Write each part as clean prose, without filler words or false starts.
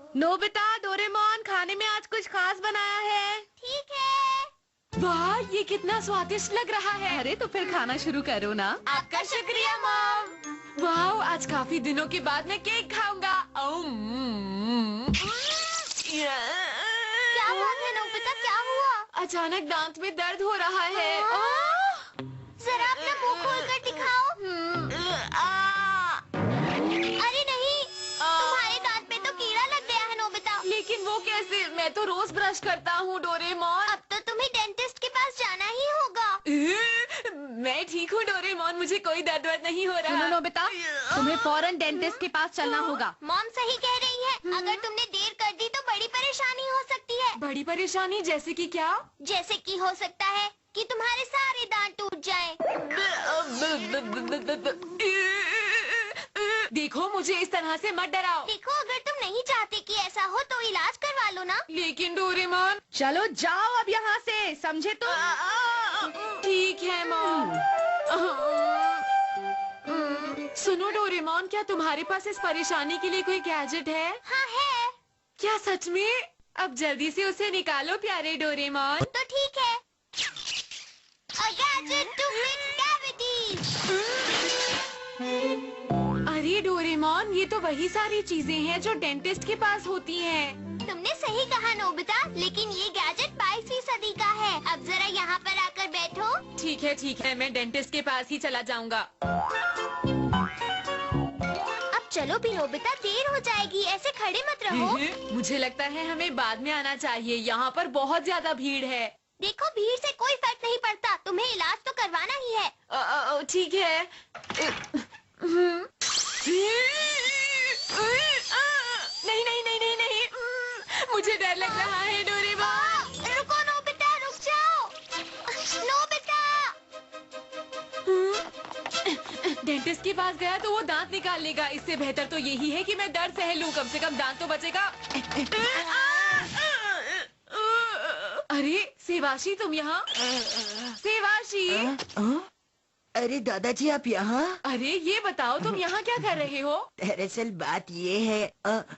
Nobita, Doraemon, खाने में आज कुछ खास बनाया है। ठीक है। वाह, ये कितना स्वादिष्ट लग रहा है। अरे तो फिर खाना शुरू करो ना। आपका शुक्रिया मॉम। वाह, आज काफी दिनों के बाद मैं केक खाऊंगा। क्या बात है नोबिता, क्या हुआ? अचानक दांत में दर्द हो रहा है। जरा अपना मुंह खोल कर दिखाओ। अरे नहीं, तुम्हारे दांत में तो कीड़ा लग गया है नोबिता। लेकिन वो कैसे? मैं तो रोज ब्रश करता हूँ डोरेमोन। अब तो तुम्हें डेंटिस्ट के पास जाना ही होगा। मैं ठीक हूँ डोरेमोन, मुझे कोई दर्द वर्द नहीं हो रहा। सुनो नोबिता, तुम्हें फौरन डेंटिस्ट के पास चलना होगा। मॉम सही कह रही है, अगर तुमने देर कर दी तो बड़ी परेशानी हो सकती है। बड़ी परेशानी जैसे कि क्या? जैसे कि हो सकता है कि तुम्हारे सारे दांत टूट जाएं। देखो, मुझे इस तरह से मत डराओ। देखो, अगर तुम नहीं चाहते कि ऐसा हो तो इलाज करवा लो ना। लेकिन डोरेमोन। चलो जाओ अब यहाँ से, समझे तुम? ठीक है मॉम। सुनो डोरेमोन, क्या तुम्हारे पास इस परेशानी के लिए कोई गैजेट है? हाँ है। क्या सच में? अब जल्दी से उसे निकालो प्यारे डोरेमोन। तो ठीक है। A gadget to fix cavities। अरे डोरेमोन, ये तो वही सारी चीजें हैं जो डेंटिस्ट के पास होती हैं। तुमने सही कहा नोबिता, लेकिन ये गैजेट 22वीं सदी का है। अब जरा यहाँ पर आकर बैठो। ठीक है, मैं डेंटिस्ट के पास ही चला जाऊंगा। अब चलो भी नोबिता, देर हो जाएगी, ऐसे खड़े मत रहो। मुझे लगता है हमें बाद में आना चाहिए, यहाँ पर बहुत ज्यादा भीड़ है। देखो, भीड़ से कोई फर्क नहीं पड़ता, तुम्हें इलाज तो करवाना ही है। ठीक है। नहीं, मुझे डर लग रहा है डोरेमोन। रुको नोबिता, रुक जाओ। नोबिता! डेंटिस्ट के पास गया तो वो दांत निकाल लेगा। इससे बेहतर तो यही है कि मैं दर्द सह लूं, कम से कम दांत तो बचेगा। अरे सेवाशी, तुम यहाँ? सेवाशी! अरे दादाजी, आप यहाँ? अरे ये बताओ, तुम यहाँ क्या कर रहे हो? दरअसल बात ये है,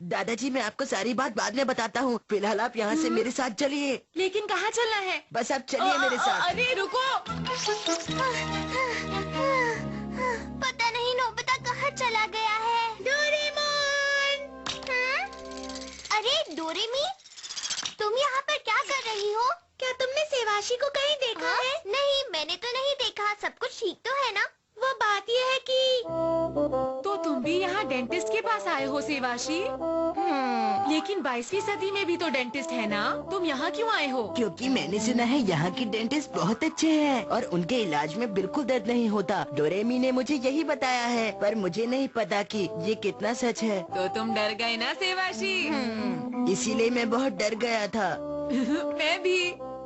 दादाजी मैं आपको सारी बात बाद में बताता हूँ। फिलहाल आप यहाँ से मेरे साथ चलिए। लेकिन कहाँ चलना है? बस आप चलिए मेरे साथ। अरे रुको। पता नहीं नोबिता कहाँ चला गया है। डोरेमोन! अरे डोरेमी, तुम यहाँ पर क्या कर रही हो? क्या तुमने सेवाशी को कहीं देखा है? नहीं, मैंने तो नहीं देखा। सब कुछ ठीक तो है ना? वो बात ये है कि तो तुम भी यहाँ डेंटिस्ट के पास आए हो सेवाशी? लेकिन 22वीं सदी में भी तो डेंटिस्ट है ना? तुम यहाँ क्यों आए हो? क्योंकि मैंने सुना है यहाँ के डेंटिस्ट बहुत अच्छे हैं और उनके इलाज में बिल्कुल दर्द नहीं होता। डोरेमी ने मुझे यही बताया है, पर मुझे नहीं पता कि ये कितना सच है। तो तुम डर गए ना सेवाशी? इसीलिए मैं बहुत डर गया था। मैं भी।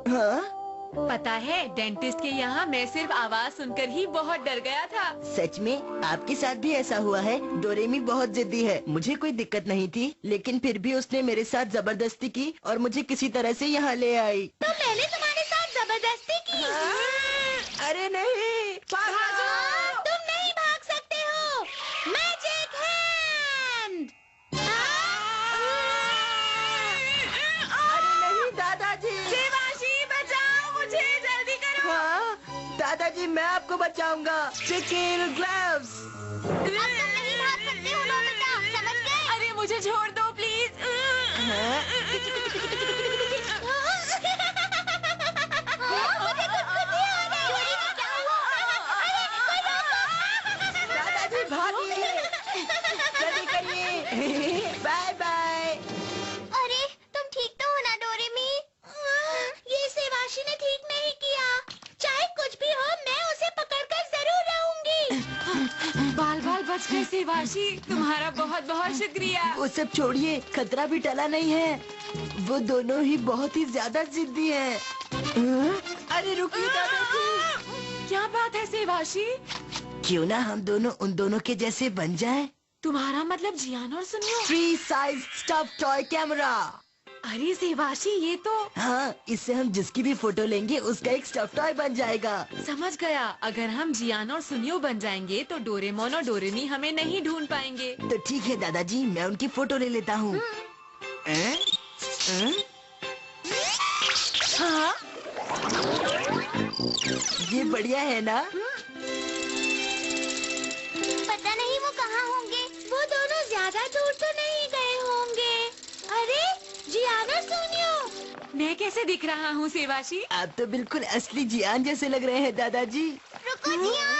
हाँ? पता है, डेंटिस्ट के यहाँ मैं सिर्फ आवाज सुनकर ही बहुत डर गया था। सच में? आपके साथ भी ऐसा हुआ है? डोरेमी बहुत जिद्दी है। मुझे कोई दिक्कत नहीं थी, लेकिन फिर भी उसने मेरे साथ जबरदस्ती की और मुझे किसी तरह से यहाँ ले आई। तो मैंने तुम्हारे साथ जबरदस्ती की? अरे नहीं, भागो! तुम नहीं भाग सकते हो। Magic hand! अरे नहीं दादाजी। सेवाशी बचाओ मुझे, जल्दी करो। हाँ, दादाजी मैं आपको बचाऊंगा। Chicken gloves. अब तुम नहीं भाग सकते हो नोबिता, समझ गए? अरे मुझे छोड़ दो प्लीज। मुझे गुदगुदी आ रही है। क्या हुआ? अरे कोई रोको! दादाजी भागिए, जल्दी करिए। Bye bye. अरे तुम ठीक तो हो ना डोरेमी? ये सेवाशी ने ठीक नहीं किया। चाहे कुछ भी हो, मैं उसे पकड़कर जरूर रहूंगी। बाल बाल बच गए सेवाशी, तुम्हारा बहुत बहुत शुक्रिया। वो सब छोड़िए, खतरा भी टला नहीं है। वो दोनों ही बहुत ही ज्यादा जिद्दी हैं। अरे रुकिए दादाजी। क्या बात है सेवाशी? क्यों ना हम दोनों उन दोनों के जैसे बन जाएं? तुम्हारा मतलब जियान और सुनियो? Free size stuff toy camera. अरे सेवाशी, ये तो। हाँ, इससे हम जिसकी भी फोटो लेंगे उसका एक स्टफ टॉय बन जाएगा। समझ गया। अगर हम जियान और सुनियो बन जाएंगे तो डोरेमोन और डोरेमी हमें नहीं ढूंढ पाएंगे। तो ठीक है दादाजी, मैं उनकी फोटो ले लेता हूँ। हाँ? ये बढ़िया है ना? पता नहीं वो कहाँ होंगे। वो दोनों ज्यादा दूर तो नहीं गए होंगे। अरे जियाना सुनियो। मैं कैसे दिख रहा हूँ सेवाशी? आप तो बिल्कुल असली जियान जैसे लग रहे हैं दादाजी। रुको जियान।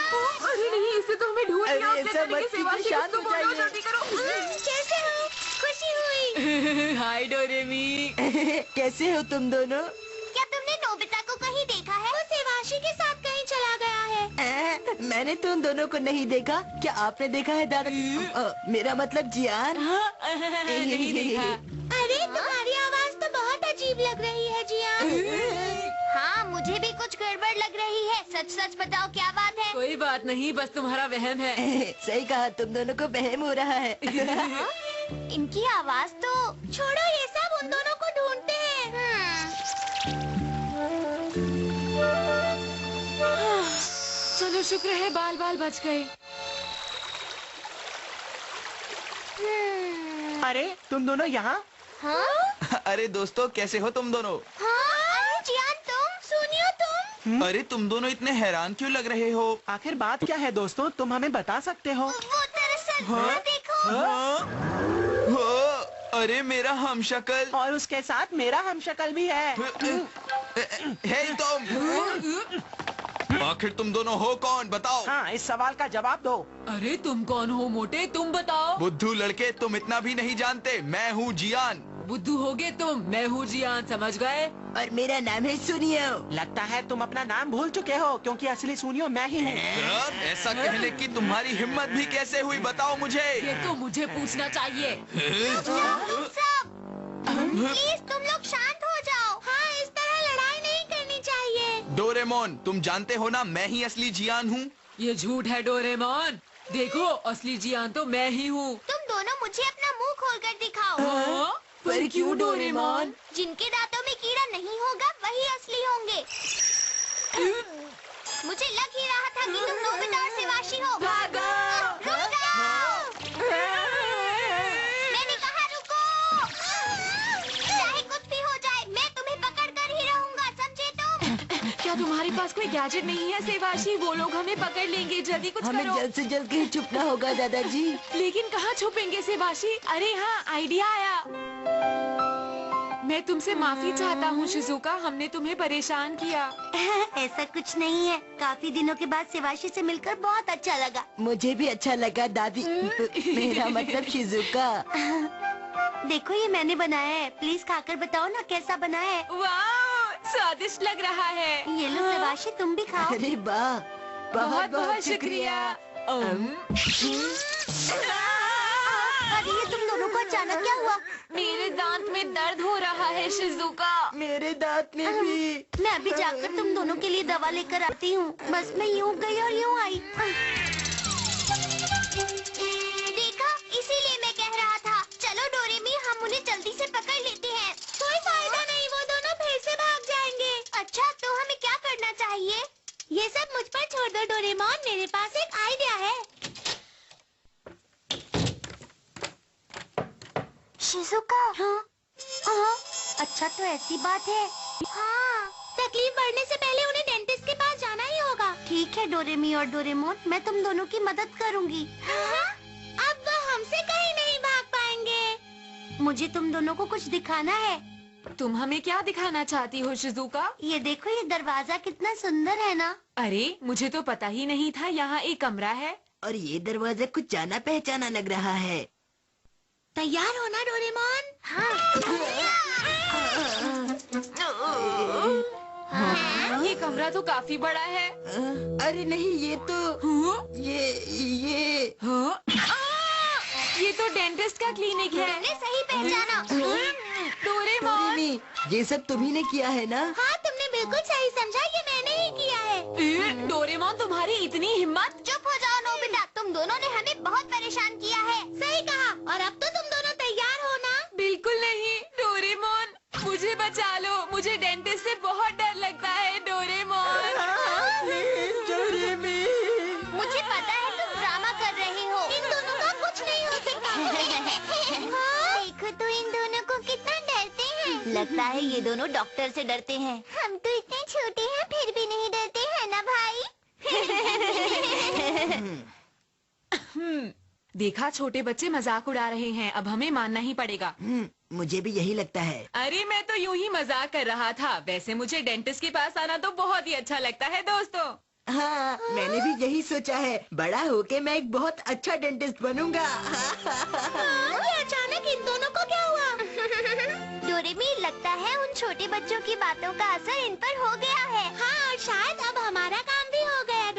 अरे नहीं, इससे तो हमें ढूंढ अरे लिया। ऐसा मत कीजिए, शांत हो जाइए। जल्दी करो। कैसे हो? खुशी हुई। हाय डोरेमी। कैसे हो तुम दोनों? क्या तुमने नोबिता को कहीं देखा है? वो सेवाशी के साथ कहीं चला गया है। मैंने तो उन दोनों को नहीं देखा। क्या आपने देखा है दादा? मेरा मतलब जियान। हाँ, नहीं देखा। अरे तुम्हारी आवाज तो बहुत अजीब लग रही है जियान। हाँ मुझे भी कुछ गड़बड़ लग रही है। सच सच बताओ क्या बात है? कोई बात नहीं, बस तुम्हारा वहम है। सही कहा, तुम दोनों को वहम हो रहा है। इनकी आवाज तो छोड़ो, ये सब उन दोनों को ढूंढते हैं। चलो शुक्र है बाल बाल बच गए। अरे तुम दोनों यहाँ? हाँ? अरे दोस्तों, कैसे हो तुम दोनों? हाँ? जियान तुम, सुनियो तुम। अरे तुम दोनों इतने हैरान क्यों लग रहे हो? आखिर बात क्या है दोस्तों, तुम हमें बता सकते हो? वो दरअसल हाँ? देखो। हाँ? हाँ? अरे मेरा हमशक्ल। और उसके साथ मेरा हमशक्ल भी है। हे तुम, आखिर तुम दोनों हो कौन, बताओ। हाँ, इस सवाल का जवाब दो। अरे तुम कौन हो मोटे, तुम बताओ। बुद्धू लड़के, तुम इतना भी नहीं जानते। मैं हूँ जियान। बुद्धू होगे तुम, मैं हूँ जियान, समझ गए? और मेरा नाम है सुनियो। लगता है तुम अपना नाम भूल चुके हो, क्योंकि असली सुनियो मैं ही हूँ। ऐसा कहने की तुम्हारी हिम्मत भी कैसे हुई, बताओ मुझे। ये तो मुझे पूछना चाहिए। सब प्लीज तुम लोग शांत हो जाओ। हाँ, इस तरह लड़ाई नहीं करनी चाहिए। डोरेमोन, तुम जानते हो ना मैं ही असली जियान हूँ। ये झूठ है डोरेमोन। देखो, असली जियान तो मैं ही हूँ। तुम दोनों मुझे अपना मुंह खोलकर दिखाओ। हाँ? पर क्यों डोरेमोन? जिनके दांतों में कीड़ा नहीं होगा वही असली होंगे। मुझे लग ही रहा था कि तुम नोबिता और सेवाशी हो। भागो! रुक जाओ! मैंने कहा रुको! चाहे कुछ भी हो जाए, मैं तुम्हें पकड़ कर ही रहूंगा, समझे तुम? क्या तुम्हारे पास कोई गैजेट नहीं है सेवाशी? वो लोग हमें पकड़ लेंगे, जल्दी कुछ हमें करो। जल्द से जल्द कहीं छुपना होगा दादाजी। लेकिन कहाँ छुपेंगे सेवाशी? अरे हाँ, आइडिया आया। मैं तुमसे माफी चाहता हूँ शिजुका, हमने तुम्हें परेशान किया। ऐसा कुछ नहीं है। काफी दिनों के बाद सेवाशी से मिलकर बहुत अच्छा लगा। मुझे भी अच्छा लगा दादी। मेरा मतलब शिजुका। देखो ये मैंने बनाया है, प्लीज खाकर बताओ ना कैसा बना है। वाह, स्वादिष्ट लग रहा है। ये लो सेवाशी, तुम भी खाओ। अरे वाह, बहुत बहुत शुक्रिया। अरे ये तुम दोनों को अचानक क्या हुआ? मेरे दांत में दर्द हो रहा है शिजुका। मेरे दांत में भी। मैं अभी जाकर तुम दोनों के लिए दवा लेकर आती हूँ। बस मैं यूँ गई और यूँ आई। देखा, इसीलिए मैं कह रहा था। चलो डोरेमी, हम उन्हें जल्दी से पकड़ लेते हैं। कोई फायदा नहीं, वो दोनों फिर से भाग जाएंगे। अच्छा, तो हमें क्या करना चाहिए? ये सब मुझ पर छोड़ दो डोरेमोन, मेरे पास एक आइडिया है। शिजुका। हाँ? अच्छा तो ऐसी बात है। हाँ, तकलीफ बढ़ने से पहले उन्हें डेंटिस्ट के पास जाना ही होगा। ठीक है डोरेमी और डोरेमोन, मैं तुम दोनों की मदद करूंगी। हाँ? अब वो हमसे कहीं नहीं भाग पाएंगे। मुझे तुम दोनों को कुछ दिखाना है। तुम हमें क्या दिखाना चाहती हो शिजुका? ये देखो, ये दरवाजा कितना सुंदर है ना। अरे मुझे तो पता ही नहीं था यहाँ एक कमरा है। और ये दरवाजा कुछ जाना पहचाना लग रहा है। तैयार हो ना डोरेमोन? हाँ। ये कमरा तो काफी बड़ा है। अरे नहीं, ये तो ये हाँ? ये तो डेंटिस्ट का क्लिनिक है। मैंने सही पहचाना। डोरेमोन, डोरेमी, ये सब तुम्ही ने किया है ना? हाँ, तुमने बिल्कुल सही समझा, ये मैंने ही किया है। डोरेमोन तुम्हारी इतनी हिम्मत। चुप हो जाओ नोबिता, तुम दोनों ने हमें बहुत परेशान किया है। सही कहा। और अब तो तुम दोनों तैयार हो ना? बिल्कुल नहीं डोरेमोन, मुझे बचा लो, मुझे डेंटिस्ट से बहुत डर लगता है डोरेमोन। डोरेमी। मुझे पता है तुम ड्रामा कर रहे हो। इन दोनों का कुछ नहीं हो सकता। देखो तो इन दोनों को कितना लगता है ये दोनों डॉक्टर से डरते हैं। हम तो इतने छोटे हैं फिर भी नहीं डरते हैं ना भाई। देखा, छोटे बच्चे मजाक उड़ा रहे हैं, अब हमें मानना ही पड़ेगा। मुझे भी यही लगता है। अरे मैं तो यूं ही मजाक कर रहा था। वैसे मुझे डेंटिस्ट के पास आना तो बहुत ही अच्छा लगता है दोस्तों। हाँ, मैंने भी यही सोचा है। बड़ा होके मैं एक बहुत अच्छा डेंटिस्ट बनूंगा। ये अचानक इन दोनों को क्या हुआ? डोरेमी, लगता है उन छोटे बच्चों की बातों का असर इन पर हो गया है। हाँ, और शायद अब हमारा काम भी हो गया।